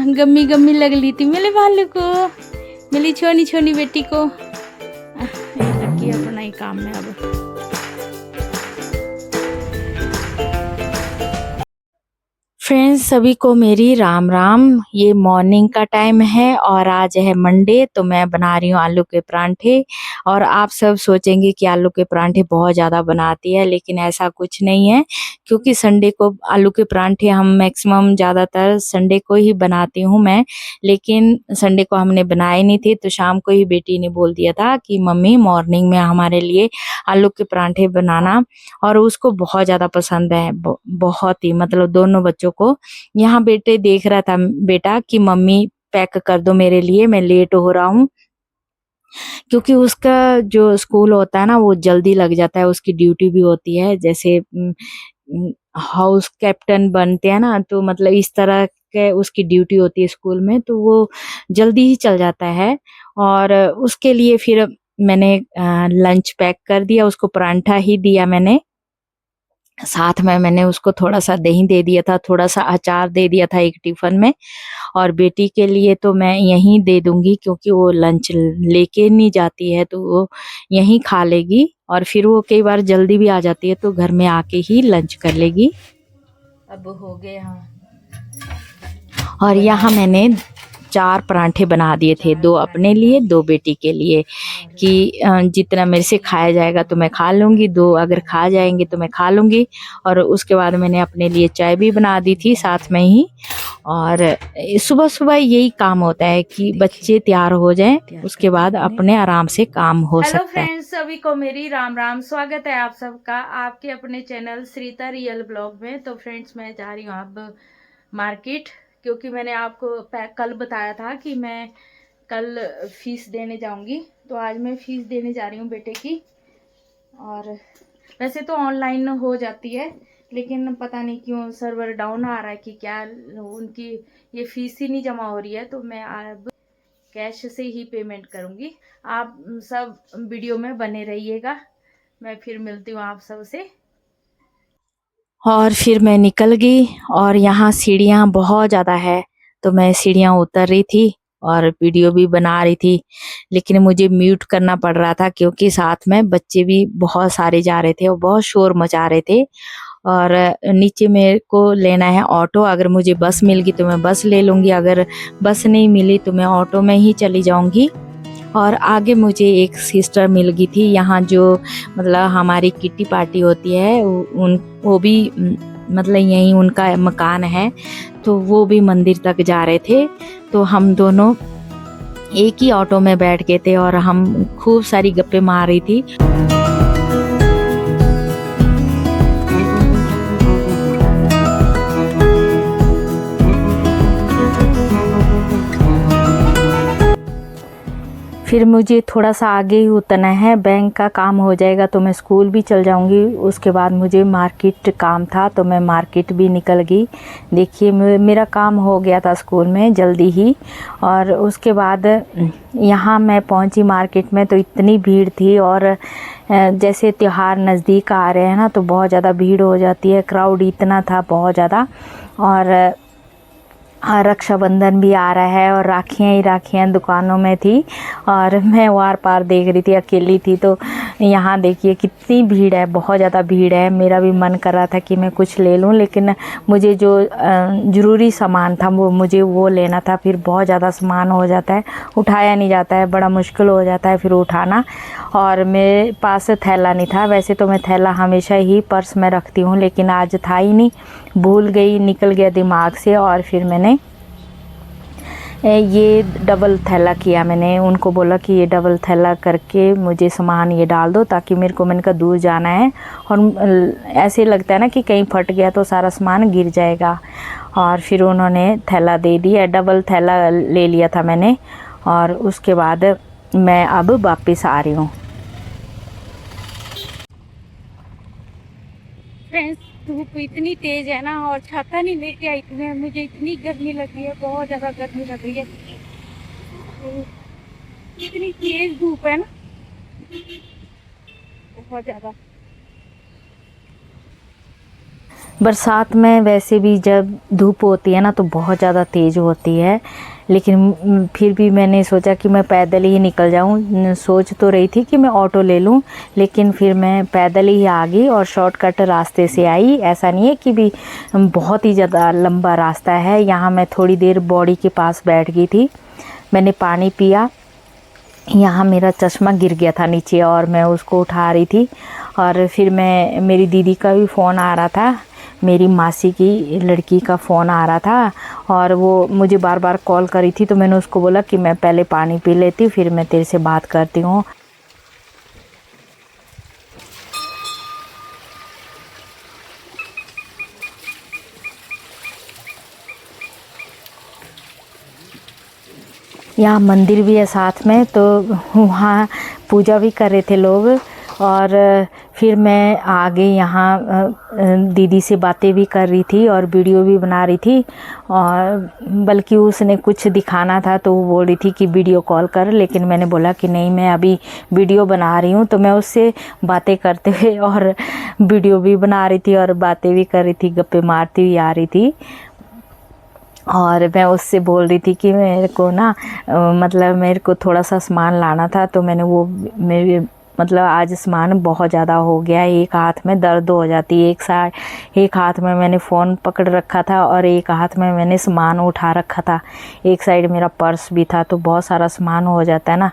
Gummy gummy लग ली थी मेरे भालू को, मेरी छोनी छोनी बेटी को। ये लगी अपना ही काम में अब। फ्रेंड्स सभी को मेरी राम राम। ये मॉर्निंग का टाइम है और आज है मंडे, तो मैं बना रही हूँ आलू के परांठे। और आप सब सोचेंगे कि आलू के परांठे बहुत ज़्यादा बनाती है, लेकिन ऐसा कुछ नहीं है, क्योंकि संडे को आलू के परांठे हम मैक्सिमम ज़्यादातर संडे को ही बनाती हूँ मैं। लेकिन संडे को हमने बनाए नहीं थे, तो शाम को ही बेटी ने बोल दिया था कि मम्मी मॉर्निंग में हमारे लिए आलू के परांठे बनाना। और उसको बहुत ज़्यादा पसंद है, बहुत ही, मतलब दोनों बच्चों को। यहाँ बेटे देख रहा था बेटा कि मम्मी पैक कर दो मेरे लिए, मैं लेट हो रहा हूँ, क्योंकि उसका जो स्कूल होता है ना वो जल्दी लग जाता है, उसकी ड्यूटी भी होती है, जैसे हाउस कैप्टन बनते हैं ना, तो मतलब इस तरह के उसकी ड्यूटी होती है स्कूल में, तो वो जल्दी ही चल जाता है। और उसके लिए फिर मैंने लंच पैक कर दिया, उसको परांठा ही दिया मैंने, साथ में मैंने उसको थोड़ा सा दही दे दिया था, थोड़ा सा अचार दे दिया था एक टिफिन में। और बेटी के लिए तो मैं यहीं दे दूंगी, क्योंकि वो लंच लेके नहीं जाती है, तो वो यहीं खा लेगी। और फिर वो कई बार जल्दी भी आ जाती है, तो घर में आके ही लंच कर लेगी। अब हो गए हाँ। और यहाँ मैंने 4 परांठे बना दिए थे, 2 अपने लिए 2 बेटी के लिए, कि जितना मेरे से खाया जाएगा तो मैं खा लूँगी, 2 अगर खा जाएंगे तो मैं खा लूँगी। और उसके बाद मैंने अपने लिए चाय भी बना दी थी साथ में ही। और सुबह सुबह यही काम होता है कि बच्चे तैयार हो जाएं, उसके बाद अपने आराम से काम हो सकता है। हेलो फ्रेंड्स, सभी को मेरी राम राम। स्वागत है आप सबका आपके अपने चैनल श्रीता रियल ब्लॉग में। तो फ्रेंड्स मैं जा रही हूँ अब मार्केट, क्योंकि मैंने आपको कल बताया था कि मैं कल फीस देने जाऊंगी, तो आज मैं फीस देने जा रही हूँ बेटे की। और वैसे तो ऑनलाइन हो जाती है, लेकिन पता नहीं क्यों सर्वर डाउन आ रहा है कि क्या, उनकी ये फीस ही नहीं जमा हो रही है, तो मैं अब कैश से ही पेमेंट करूँगी। आप सब वीडियो में बने रहिएगा, मैं फिर मिलती हूँ आप सब से। और फिर मैं निकल गई, और यहाँ सीढ़ियाँ बहुत ज़्यादा है, तो मैं सीढ़ियाँ उतर रही थी और वीडियो भी बना रही थी, लेकिन मुझे म्यूट करना पड़ रहा था, क्योंकि साथ में बच्चे भी बहुत सारे जा रहे थे और बहुत शोर मचा रहे थे। और नीचे मेरे को लेना है ऑटो, अगर मुझे बस मिल गई तो मैं बस ले लूँगी, अगर बस नहीं मिली तो मैं ऑटो में ही चली जाऊँगी। और आगे मुझे एक सिस्टर मिल गई थी यहाँ, जो मतलब हमारी किट्टी पार्टी होती है, वो भी मतलब यहीं उनका मकान है, तो वो भी मंदिर तक जा रहे थे। तो हम दोनों एक ही ऑटो में बैठ गए थे और हम खूब सारी गप्पे मार रही थी। फिर मुझे थोड़ा सा आगे ही उतरना है, बैंक का काम हो जाएगा तो मैं स्कूल भी चल जाऊंगी। उसके बाद मुझे मार्केट काम था, तो मैं मार्केट भी निकल गई। देखिए मेरा काम हो गया था स्कूल में जल्दी ही। और उसके बाद यहाँ मैं पहुँची मार्केट में, तो इतनी भीड़ थी, और जैसे त्यौहार नज़दीक आ रहे हैं ना, तो बहुत ज़्यादा भीड़ हो जाती है, क्राउड इतना था बहुत ज़्यादा। और रक्षाबंधन भी आ रहा है, और राखियाँ ही राखियाँ दुकानों में थी, और मैं वार पार देख रही थी, अकेली थी। तो यहाँ देखिए कितनी भीड़ है, बहुत ज़्यादा भीड़ है। मेरा भी मन कर रहा था कि मैं कुछ ले लूँ, लेकिन मुझे जो ज़रूरी सामान था मुझे वो लेना था। फिर बहुत ज़्यादा सामान हो जाता है, उठाया नहीं जाता है, बड़ा मुश्किल हो जाता है फिर उठाना। और मेरे पास थैला नहीं था, वैसे तो मैं थैला हमेशा ही पर्स में रखती हूँ, लेकिन आज था ही नहीं, भूल गई, निकल गया दिमाग से। और फिर मैंने ये डबल थैला किया, मैंने उनको बोला कि ये डबल थैला करके मुझे सामान ये डाल दो, ताकि मेरे को, मैंने कहा दूर जाना है और ऐसे लगता है ना कि कहीं फट गया तो सारा सामान गिर जाएगा। और फिर उन्होंने थैला दे दिया, डबल थैला ले लिया था मैंने। और उसके बाद मैं अब वापस आ रही हूँ। फ्रेंड्स धूप इतनी तेज है ना, और छाता नहीं लेके आई थी मैं, मुझे इतनी गर्मी लग रही है, बहुत ज़्यादा गर्मी लग रही है। इतनी तेज धूप है ना, बहुत ज़्यादा। बरसात में वैसे भी जब धूप होती है ना तो बहुत ज़्यादा तेज़ होती है, लेकिन फिर भी मैंने सोचा कि मैं पैदल ही निकल जाऊं। सोच तो रही थी कि मैं ऑटो ले लूं, लेकिन फिर मैं पैदल ही आ गई और शॉर्टकट रास्ते से आई। ऐसा नहीं है कि भी बहुत ही ज़्यादा लंबा रास्ता है। यहाँ मैं थोड़ी देर बॉडी के पास बैठ गई थी, मैंने पानी पिया। यहाँ मेरा चश्मा गिर गया था नीचे और मैं उसको उठा रही थी, और फिर मेरी दीदी का भी फ़ोन आ रहा था, मेरी मासी की लड़की का फ़ोन आ रहा था, और वो मुझे बार बार कॉल करी थी। तो मैंने उसको बोला कि मैं पहले पानी पी लेती हूँ, फिर मैं तेरे से बात करती हूँ। यहाँ मंदिर भी है साथ में, तो वहाँ पूजा भी कर रहे थे लोग। और फिर मैं आगे यहाँ दीदी से बातें भी कर रही थी और वीडियो भी बना रही थी, और बल्कि उसने कुछ दिखाना था तो वो बोल रही थी कि वीडियो कॉल कर, लेकिन मैंने बोला कि नहीं, मैं अभी वीडियो बना रही हूँ। तो मैं उससे बातें करते हुए और वीडियो भी बना रही थी और बातें भी कर रही थी, गप्पे मारती हुई आ रही थी। और मैं उससे बोल रही थी कि मेरे को ना मतलब मेरे को थोड़ा सा सामान लाना था, तो मैंने वो मेरे मतलब आज सामान बहुत ज़्यादा हो गया, एक हाथ में दर्द हो जाती है। एक हाथ में मैंने फ़ोन पकड़ रखा था और एक हाथ में मैंने सामान उठा रखा था, एक साइड मेरा पर्स भी था, तो बहुत सारा सामान हो जाता है ना,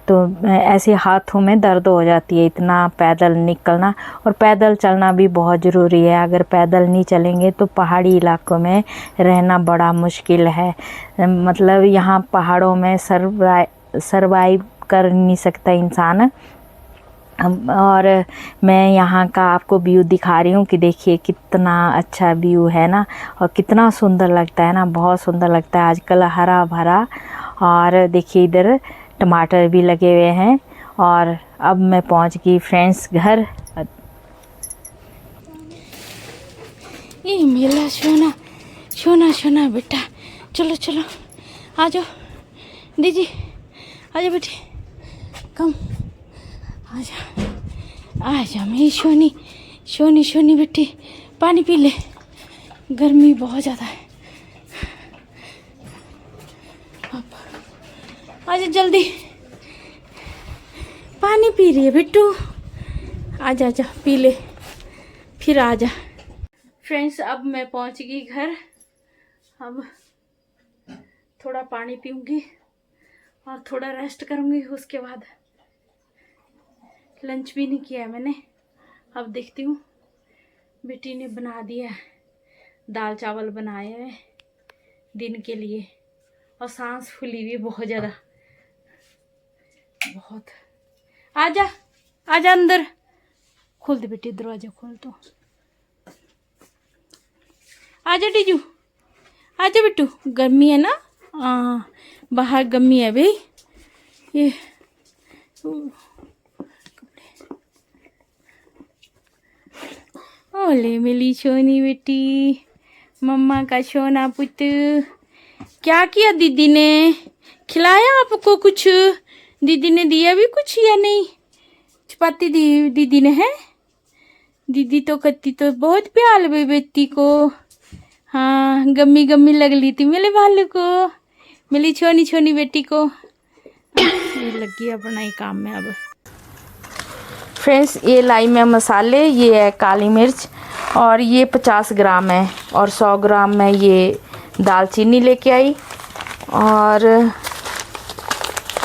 तो ऐसे हाथों में दर्द हो जाती है। इतना पैदल निकलना और पैदल चलना भी बहुत ज़रूरी है। अगर पैदल नहीं चलेंगे तो पहाड़ी इलाकों में रहना बड़ा मुश्किल है। मतलब यहाँ पहाड़ों में सरवाइव कर नहीं सकता इंसान। और मैं यहाँ का आपको व्यू दिखा रही हूँ कि देखिए कितना अच्छा व्यू है ना, और कितना सुंदर लगता है ना, बहुत सुंदर लगता है आजकल, हरा भरा। और देखिए इधर टमाटर भी लगे हुए हैं। और अब मैं पहुँच गई फ्रेंड्स घर। ये मेला सोना सोना सोना बेटा, चलो चलो आ जाओ दीदी, आ जाओ बेटी, कम आ जा मेरी सोनी सोनी सोनी बेटी, पानी पी ले, गर्मी बहुत ज़्यादा है। आ जा जल्दी, पानी पी रही है बिट्टू, आ जा जा पी ले, फिर आ जा। फ्रेंड्स अब मैं पहुंच गई घर। अब थोड़ा पानी पीऊँगी और थोड़ा रेस्ट करूँगी, उसके बाद लंच भी नहीं किया मैंने। अब देखती हूँ, बेटी ने बना दिया, दाल चावल बनाए हैं दिन के लिए, और सांस फूली हुई बहुत ज़्यादा, बहुत। आजा आजा अंदर, खोल दे बेटी दरवाजा, खोल तो। आजा टीजू, आजा बिट्टू, गर्मी है ना, बाहर गर्मी है भाई। ये ओले मेरी सोनी बेटी, मम्मा का सोना पुत। क्या किया दीदी ने, खिलाया आपको कुछ? दीदी ने दिया भी कुछ या नहीं? चपाती दी दीदी ने, है? दीदी तो कत्ती तो बहुत प्यार हुई बेटी को। हाँ गम्मी गम्मी लग ली थी मेरे भालू को, मेरी छोनी छोनी बेटी को। ये लगी अपना ही काम में अब। फ्रेंड्स ये लाई मैं मसाले, ये है काली मिर्च, और ये 50 ग्राम है, और 100 ग्राम में ये दालचीनी लेके आई, और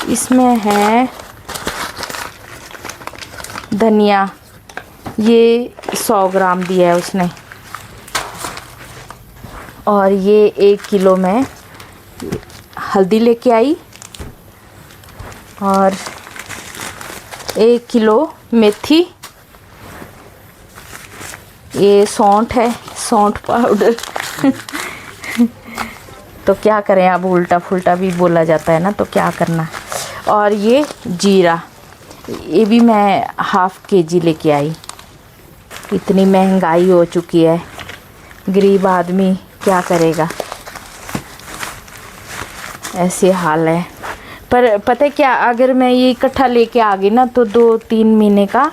इसमें है धनिया, ये 100 ग्राम दिया है उसने, और ये 1 किलो में हल्दी लेके आई, और 1 किलो मेथी, ये सौंठ है, सौंठ पाउडर तो क्या करें, अब उल्टा फुल्टा भी बोला जाता है ना, तो क्या करना। और ये जीरा, ये भी मैं ½ kg लेके आई। इतनी महंगाई हो चुकी है, गरीब आदमी क्या करेगा, ऐसे हाल है। पर पता है क्या, अगर मैं ये इकट्ठा लेके आ गई ना तो 2-3 महीने का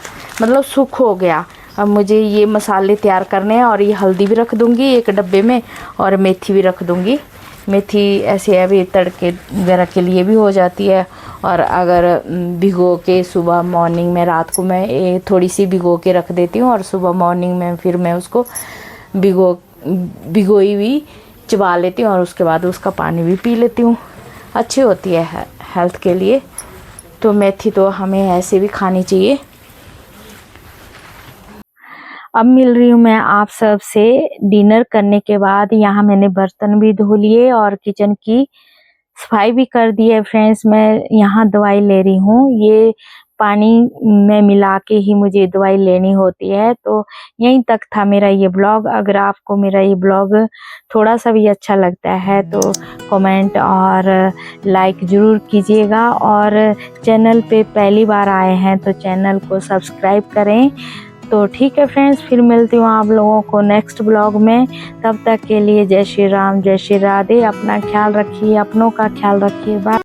मतलब सुख हो गया। अब मुझे ये मसाले तैयार करने हैं और ये हल्दी भी रख दूँगी एक डब्बे में और मेथी भी रख दूँगी। मेथी ऐसे अभी तड़के वगैरह के लिए भी हो जाती है, और अगर भिगो के सुबह मॉर्निंग में, रात को मैं थोड़ी सी भिगो के रख देती हूँ और सुबह मॉर्निंग में फिर मैं उसको भिगोई हुई चबा लेती हूँ और उसके बाद उसका पानी भी पी लेती हूँ। अच्छी होती है हेल्थ के लिए, तो मेथी तो हमें ऐसे भी खानी चाहिए। अब मिल रही हूँ मैं आप सब से डिनर करने के बाद। यहाँ मैंने बर्तन भी धो लिए और किचन की सफाई भी कर दी है। फ्रेंड्स, मैं यहाँ दवाई ले रही हूँ, ये पानी में मिला के ही मुझे दवाई लेनी होती है। तो यहीं तक था मेरा ये ब्लॉग। अगर आपको मेरा ये ब्लॉग थोड़ा सा भी अच्छा लगता है तो कमेंट और लाइक ज़रूर कीजिएगा, और चैनल पे पहली बार आए हैं तो चैनल को सब्सक्राइब करें। तो ठीक है फ्रेंड्स, फिर मिलती हूँ आप लोगों को नेक्स्ट ब्लॉग में। तब तक के लिए जय श्री राम, जय श्री राधे। अपना ख्याल रखिए, अपनों का ख्याल रखिए। बाय।